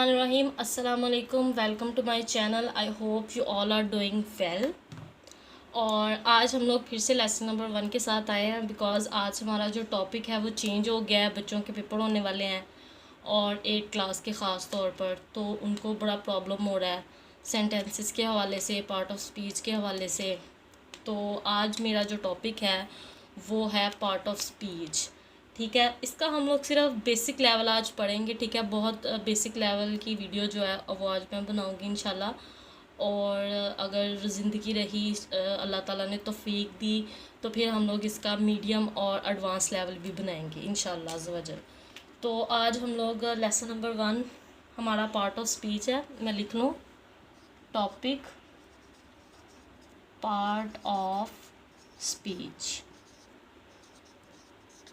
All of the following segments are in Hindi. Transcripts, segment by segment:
बिस्मिल्लाहिर्रहमानिर्रहीम। अस्सलाम वालेकुम। Welcome to my channel. I hope you all are doing well. और आज हम लोग फिर से लेसन नंबर 1 के साथ आए हैं बिकॉज़ आज हमारा जो टॉपिक है वो चेंज हो गया है। बच्चों के पेपर होने वाले हैं और 8 क्लास के ख़ास तौर पर, तो उनको बड़ा प्रॉब्लम हो रहा है सेंटेंसेस के हवाले से, पार्ट ऑफ स्पीच के हवाले से। तो आज मेरा जो टॉपिक है वो है पार्ट ऑफ स्पीच। ठीक है, इसका हम लोग सिर्फ बेसिक लेवल आज पढ़ेंगे। ठीक है, बहुत बेसिक लेवल की वीडियो जो है वो आज मैं बनाऊंगी इंशाल्लाह। और अगर ज़िंदगी रही, अल्लाह ताला ने तौफीक दी, तो फिर हम लोग इसका मीडियम और एडवांस लेवल भी बनाएंगे इंशाल्लाह अज़्ज़ वजल। तो आज हम लोग लेसन नंबर 1 हमारा पार्ट ऑफ स्पीच है। मैं लिख लूँ टॉपिक पार्ट ऑफ स्पीच,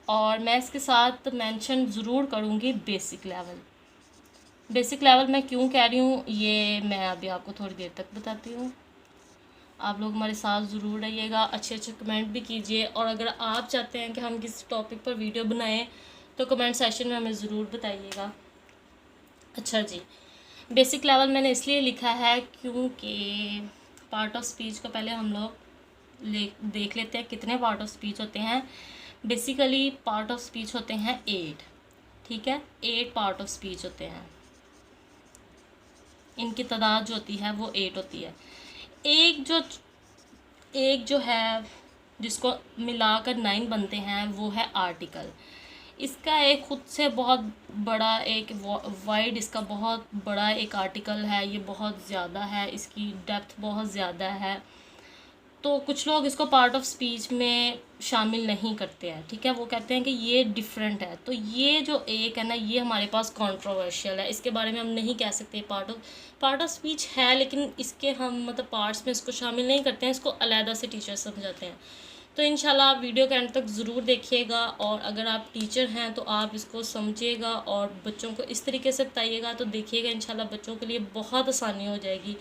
और मैं इसके साथ मेंशन ज़रूर करूँगी बेसिक लेवल। बेसिक लेवल मैं क्यों कह रही हूँ ये मैं अभी आपको थोड़ी देर तक बताती हूँ। आप लोग हमारे साथ ज़रूर रहिएगा, अच्छे अच्छे कमेंट भी कीजिए। और अगर आप चाहते हैं कि हम किसी टॉपिक पर वीडियो बनाएं तो कमेंट सेक्शन में हमें ज़रूर बताइएगा। अच्छा जी, बेसिक लेवल मैंने इसलिए लिखा है क्योंकि पार्ट ऑफ स्पीच को पहले हम लोग देख लेते हैं कितने पार्ट ऑफ स्पीच होते हैं। बेसिकली पार्ट ऑफ स्पीच होते हैं 8। ठीक है, 8 पार्ट ऑफ स्पीच होते हैं। इनकी तादाद जो होती है वो 8 होती है। एक जो है जिसको मिलाकर 9 बनते हैं वो है आर्टिकल। इसका एक खुद से बहुत बड़ा एक वाइड, इसका बहुत बड़ा एक आर्टिकल है। ये बहुत ज़्यादा है, इसकी डेप्थ बहुत ज़्यादा है। तो कुछ लोग इसको पार्ट ऑफ स्पीच में शामिल नहीं करते हैं। ठीक है, वो कहते हैं कि ये डिफरेंट है। तो ये जो एक है ना, ये हमारे पास कंट्रोवर्शियल है। इसके बारे में हम नहीं कह सकते पार्ट ऑफ स्पीच है, लेकिन इसके हम मतलब पार्ट्स में इसको शामिल नहीं करते हैं। इसको अलहदा से टीचर समझाते हैं। तो इंशाल्लाह आप वीडियो के एंड तक ज़रूर देखिएगा, और अगर आप टीचर हैं तो आप इसको समझिएगा और बच्चों को इस तरीके से बताइएगा तो देखिएगा इंशाल्लाह बच्चों के लिए बहुत आसानी हो जाएगी।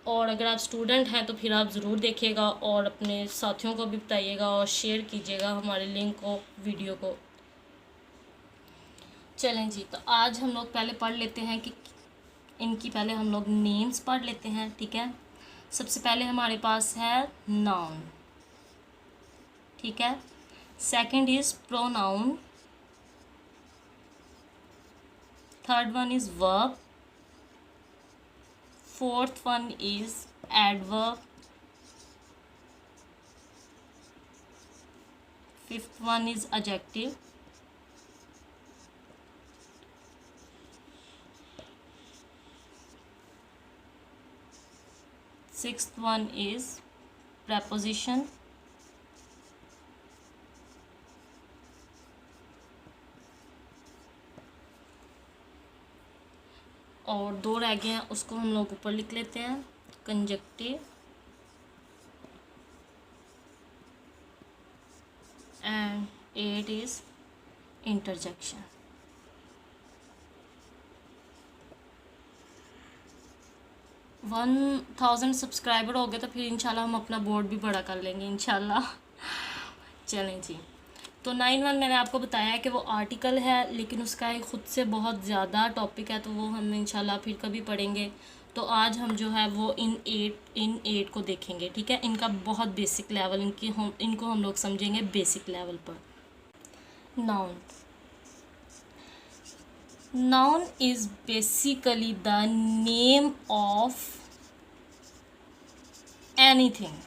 और अगर आप स्टूडेंट हैं तो फिर आप ज़रूर देखिएगा और अपने साथियों को भी बताइएगा और शेयर कीजिएगा हमारे लिंक को, वीडियो को। चलें जी, तो आज हम लोग पहले पढ़ लेते हैं कि इनकी पहले हम लोग नेम्स पढ़ लेते हैं। ठीक है, सबसे पहले हमारे पास है नाउन। ठीक है, second is pronoun, third one is verb, fourth one is adverb, fifth one is adjective, sixth one is preposition, और 2 रह गए हैं, उसको हम लोग ऊपर लिख लेते हैं, conjunctive and 8 is interjection. One 1000 subscriber हो गए तो फिर इंशाल्लाह हम अपना बोर्ड भी बड़ा कर लेंगे इंशाल्लाह। चलें जी, तो 9-1 मैंने आपको बताया कि वो आर्टिकल है, लेकिन उसका एक ख़ुद से बहुत ज़्यादा टॉपिक है, तो वो हम इंशाल्लाह फिर कभी पढ़ेंगे। तो आज हम जो है वो इन 8 को देखेंगे। ठीक है, इनका बहुत बेसिक लेवल, इनको हम लोग समझेंगे बेसिक लेवल पर। Noun is basically the name of anything.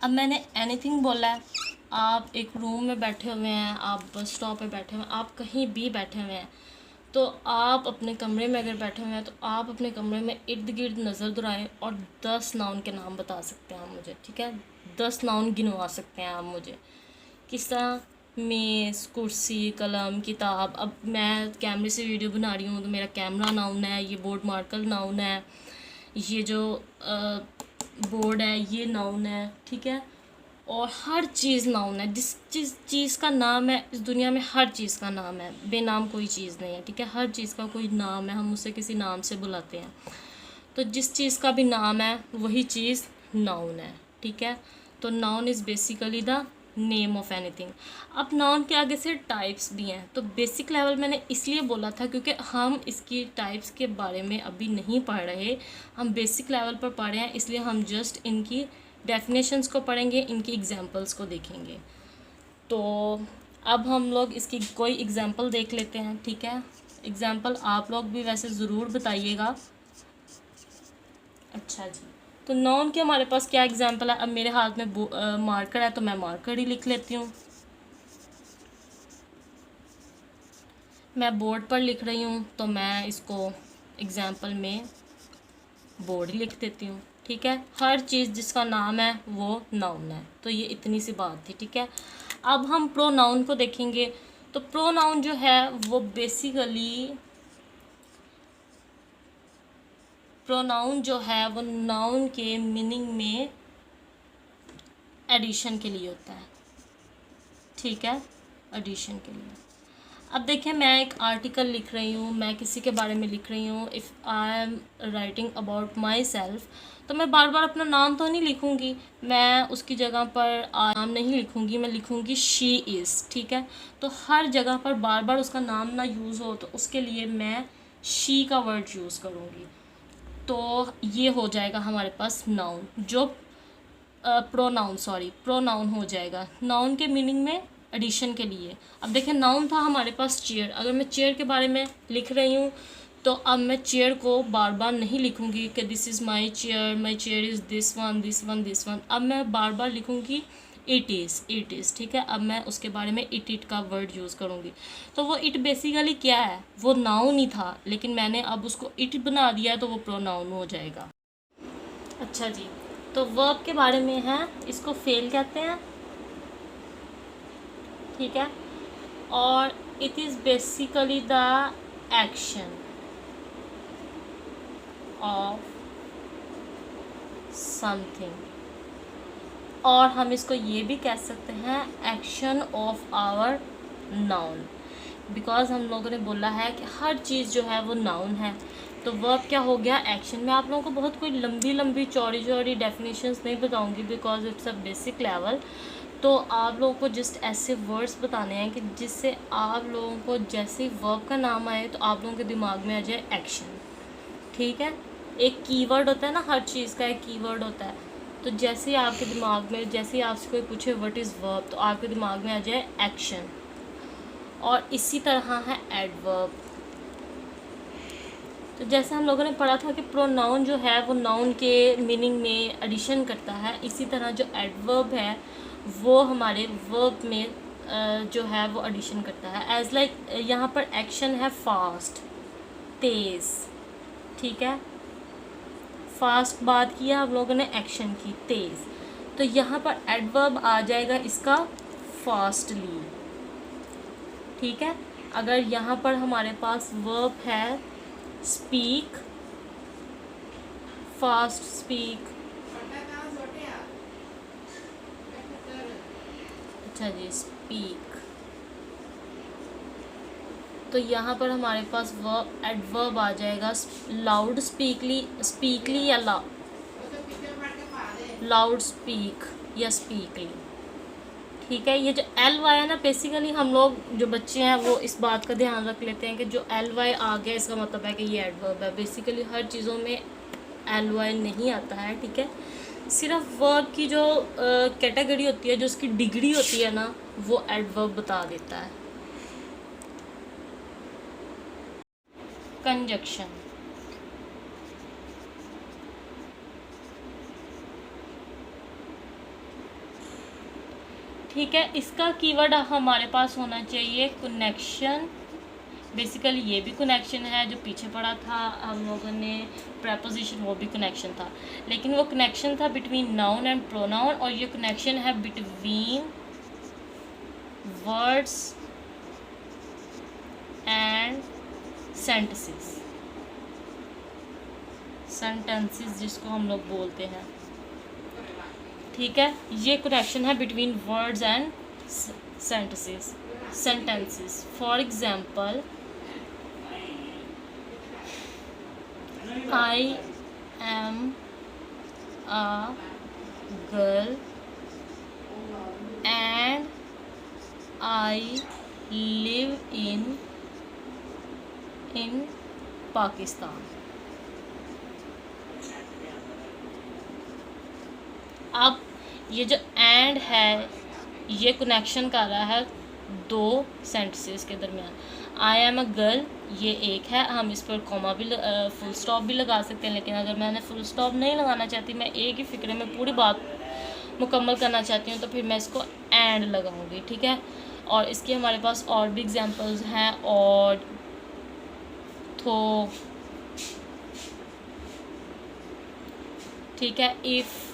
अब मैंने एनीथिंग बोला है, आप एक रूम में बैठे हुए हैं, आप बस स्टॉप पे बैठे हुए हैं, आप कहीं भी बैठे हुए हैं, तो आप अपने कमरे में अगर बैठे हुए हैं तो आप अपने कमरे में इर्द गिर्द नज़र दौड़ाएं और 10 नाउन के नाम बता सकते हैं आप मुझे। ठीक है, 10 नाउन गिनवा सकते हैं आप मुझे। किस तरह? मेज़, कुर्सी, कलम, किताब। अब मैं कैमरे से वीडियो बना रही हूँ तो मेरा कैमरा नाउन है, ये बोर्ड मार्कर नाउन है, ये जो बोर्ड है ये नाउन है। ठीक है, और हर चीज़ नाउन है। जिस चीज़ का नाम है इस दुनिया में, हर चीज़ का नाम है, बेनाम कोई चीज़ नहीं है। ठीक है, हर चीज़ का कोई नाम है, हम उसे किसी नाम से बुलाते हैं। तो जिस चीज़ का भी नाम है वही चीज़ नाउन है। ठीक है, तो noun is basically the name of anything. अब नाउन के आगे से टाइप्स भी हैं, तो बेसिक लेवल मैंने इसलिए बोला था क्योंकि हम इसकी टाइप्स के बारे में अभी नहीं पढ़ रहे, हम बेसिक लेवल पर पढ़ रहे हैं, इसलिए हम जस्ट इनकी डेफिनेशंस को पढ़ेंगे, इनकी एग्जांपल्स को देखेंगे। तो अब हम लोग इसकी कोई एग्जांपल देख लेते हैं, ठीक है। एग्जांपल आप लोग भी वैसे ज़रूर बताइएगा। अच्छा जी, तो नाउन के हमारे पास क्या एग्जांपल है। अब मेरे हाथ में मार्कर है तो मैं मार्कर ही लिख लेती हूँ। मैं बोर्ड पर लिख रही हूँ तो मैं इसको एग्जांपल में बोर्ड ही लिख देती हूँ, ठीक है। हर चीज़ जिसका नाम है वो नाउन है, तो ये इतनी सी बात थी, ठीक है। अब हम प्रोनाउन को देखेंगे। तो प्रोनाउन जो है वो बेसिकली प्रोनाउन जो है वो नाउन के मीनिंग में एडिशन के लिए होता है, ठीक है, एडिशन के लिए। अब देखिए, मैं एक आर्टिकल लिख रही हूँ, मैं किसी के बारे में लिख रही हूँ। If I am writing about my self, तो मैं बार बार अपना नाम तो नहीं लिखूँगी, मैं उसकी जगह पर नाम नहीं लिखूँगी, मैं लिखूँगी शी इज़, ठीक है। तो हर जगह पर बार बार उसका नाम ना यूज़ हो, तो उसके लिए मैं शी का वर्ड यूज़ करूँगी। तो ये हो जाएगा हमारे पास नाउन, जो प्रोनाउन हो जाएगा नाउन के मीनिंग में एडिशन के लिए। अब देखिए, नाउन था हमारे पास चेयर। अगर मैं चेयर के बारे में लिख रही हूँ तो अब मैं चेयर को बार बार नहीं लिखूँगी कि this is my chair is this one this one this one. अब मैं बार बार लिखूँगी इट इज़, ठीक है। अब मैं उसके बारे में इट का वर्ड यूज़ करूँगी। तो वो इट बेसिकली क्या है, वो नाउन ही था, लेकिन मैंने अब उसको इट बना दिया तो वो प्रोनाउन हो जाएगा। अच्छा जी, तो वर्ब के बारे में है, इसको फेल कहते हैं, ठीक है। और it is basically the action of something, और हम इसको ये भी कह सकते हैं action of our noun, because हम लोगों ने बोला है कि हर चीज़ जो है वो नाउन है। तो वर्ब क्या हो गया, एक्शन। मैं आप लोगों को बहुत कोई लंबी चौड़ी डेफिनेशंस नहीं बताऊंगी because it's a basic level. तो आप लोगों को जस्ट ऐसे वर्ड्स बताने हैं कि जिससे आप लोगों को जैसे ही वर्ब का नाम आए तो आप लोगों के दिमाग में आ जाए एक्शन, ठीक है। एक कीवर्ड होता है ना, हर चीज़ का एक कीवर्ड होता है। तो जैसे ही आपके दिमाग में, जैसे ही आपसे कोई पूछे व्हाट इज़ वर्ब, तो आपके दिमाग में आ जाए एक्शन। और इसी तरह है एडवर्ब। तो जैसे हम लोगों ने पढ़ा था कि प्रोनाउन जो है वो नाउन के मीनिंग में एडिशन करता है, इसी तरह जो एडवर्ब है वो हमारे वर्ब में जो है वो एडिशन करता है। एज लाइक यहाँ पर एक्शन है फास्ट, तेज़, ठीक है। फास्ट बात किया हम लोगों ने, एक्शन की तेज़, तो यहाँ पर एडवर्ब आ जाएगा इसका फास्टली, ठीक है। अगर यहाँ पर हमारे पास वर्ब है स्पीक, फास्ट स्पीक, अच्छा जी, स्पीक, तो यहाँ पर हमारे पास वर्ब एडवर्ब आ जाएगा लाउड स्पीकली या लाउड स्पीक या स्पीकली, ठीक है। ये जो एल वाई है ना, बेसिकली हम लोग जो बच्चे हैं वो इस बात का ध्यान रख लेते हैं कि जो एल वाई आ गया इसका मतलब है कि ये एडवर्ब है। बेसिकली हर चीज़ों में एल वाई नहीं आता है, ठीक है। सिर्फ वर्ब की जो कैटेगरी होती है, जो उसकी डिग्री होती है ना, वो एडवर्ब बता देता है। कंजक्शन, ठीक है। इसका कीवर्ड हमारे पास होना चाहिए कनेक्शन। बेसिकली ये भी कनेक्शन है, जो पीछे पड़ा था हम लोगों ने प्रेपोजिशन, वो भी कनेक्शन था, लेकिन वो कनेक्शन था बिटवीन नाउन एंड प्रोनाउन, और ये कनेक्शन है बिटवीन वर्ड्स एंड सेंटेंसेस जिसको हम लोग बोलते हैं, ठीक है। ये कनेक्शन है between words and sentences. For example, I am a girl and I live in Pakistan. अब ये जो एंड है ये कनेक्शन कर रहा है दो सेंटेंसेस के दरमियान। आई एम अ गर्ल ये एक है, हम इस पर कॉमा भी फुल स्टॉप भी लगा सकते हैं, लेकिन अगर मैंने फुल स्टॉप नहीं लगाना चाहती, मैं एक ही फिक्रे में पूरी बात मुकम्मल करना चाहती हूँ, तो फिर मैं इसको एंड लगाऊंगी। ठीक है, और इसके हमारे पास और भी एग्जांपल्स हैं, और तो ठीक है, इफ़।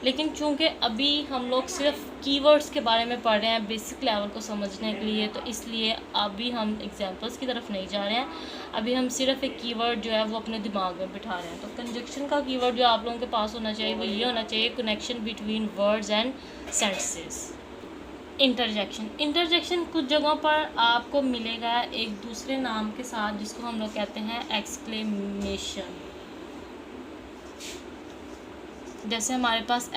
लेकिन चूंकि अभी हम लोग सिर्फ कीवर्ड्स के बारे में पढ़ रहे हैं बेसिक लेवल को समझने के लिए, तो इसलिए अभी हम एग्जांपल्स की तरफ नहीं जा रहे हैं। अभी हम सिर्फ एक कीवर्ड जो है वो अपने दिमाग में बिठा रहे हैं। तो कंजक्शन का कीवर्ड जो आप लोगों के पास होना चाहिए वो ये होना चाहिए, connection between words and sentences. Interjection कुछ जगहों पर आपको मिलेगा एक दूसरे नाम के साथ, जिसको हम लोग कहते हैं एक्सक्लेमेशन। जैसे हमारे पास